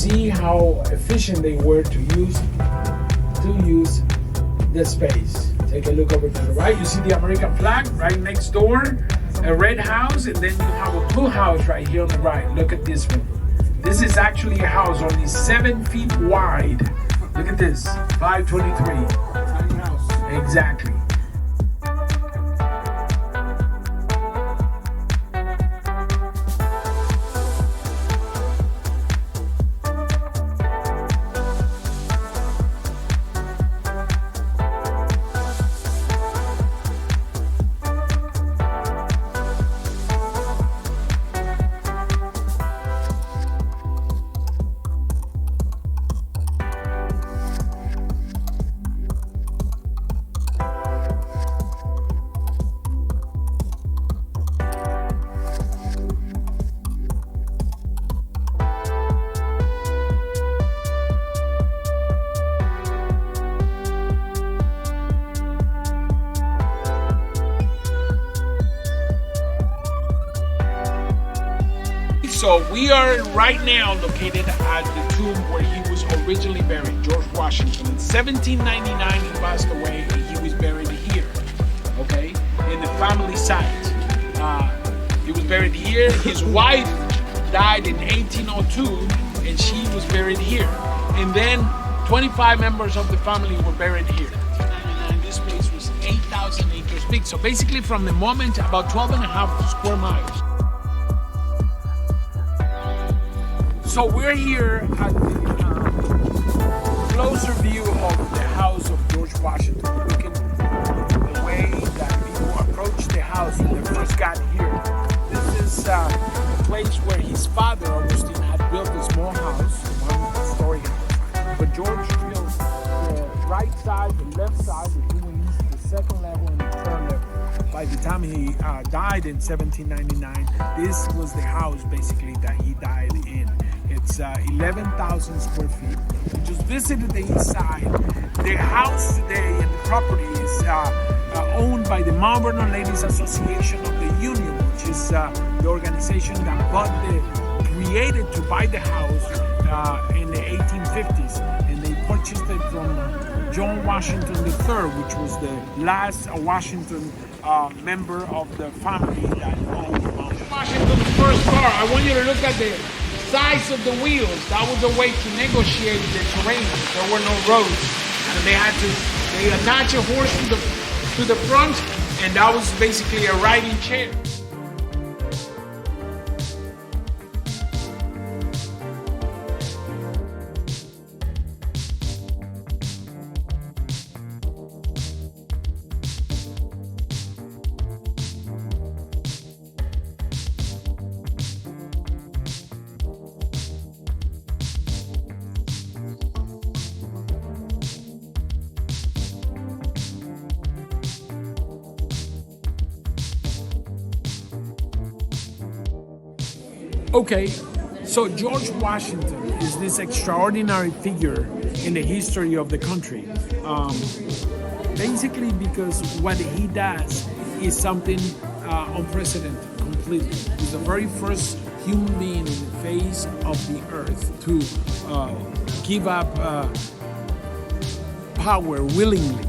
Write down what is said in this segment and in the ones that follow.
see how efficient they were to use the space. Take a look over to the right. You see the American flag right next door, a red house, and then you have a blue house right here on the right. Look at this one. This is actually a house only 7 feet wide. Look at this, 523. Exactly. So we are right now located at the tomb where he was originally buried, George Washington. In 1799 he passed away and he was buried here, okay, in the family site. He was buried here. His wife died in 1802 and she was buried here. And then 25 members of the family were buried here. And this place was 8,000 acres big. So basically from the moment, about 12 and a half square miles. So we're here at the closer view of the house of George Washington. Looking the way that people approached the house when they first got here. This is the place where his father, Augustine, had built a small house, one-story house. But George built the right side, the left side, the two wings, the second level, and the third level. By the time he died in 1799, this was the house basically that he died in. It's 11,000 square feet. We just visited the east side. The house today and the property is owned by the Mount Vernon Ladies Association of the Union, which is the organization that created to buy the house in the 1850s. And they purchased it from John Washington III, which was the last Washington member of the family that owned Washington's first car. I want you to look at the size of the wheels. That was a way to negotiate the terrain. There were no roads, and they attach a horse to the front, and that was basically a riding chair. Okay, so George Washington is this extraordinary figure in the history of the country. Basically because what he does is something unprecedented completely. He's the very first human being in the face of the earth to give up power willingly.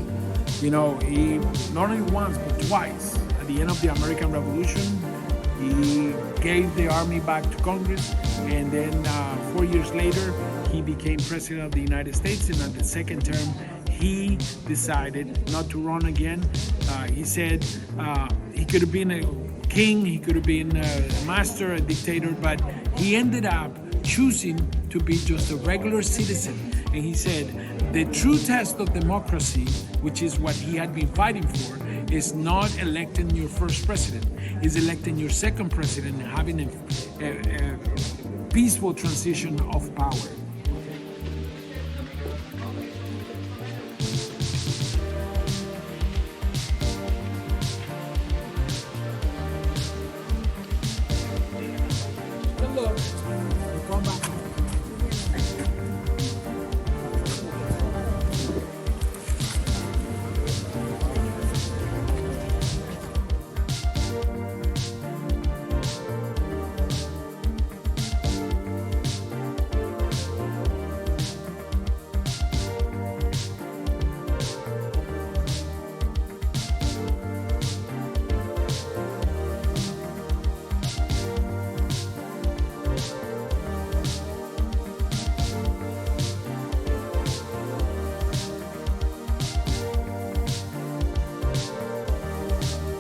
You know, he not only once but twice. At the end of the American Revolution, he gave the army back to Congress, and then 4 years later, he became president of the United States, and at the second term, he decided not to run again. He said he could have been a king, he could have been a master, a dictator, but he ended up choosing to be just a regular citizen. And he said, the true test of democracy, which is what he had been fighting for, is not electing your first president, is electing your second president and having a peaceful transition of power.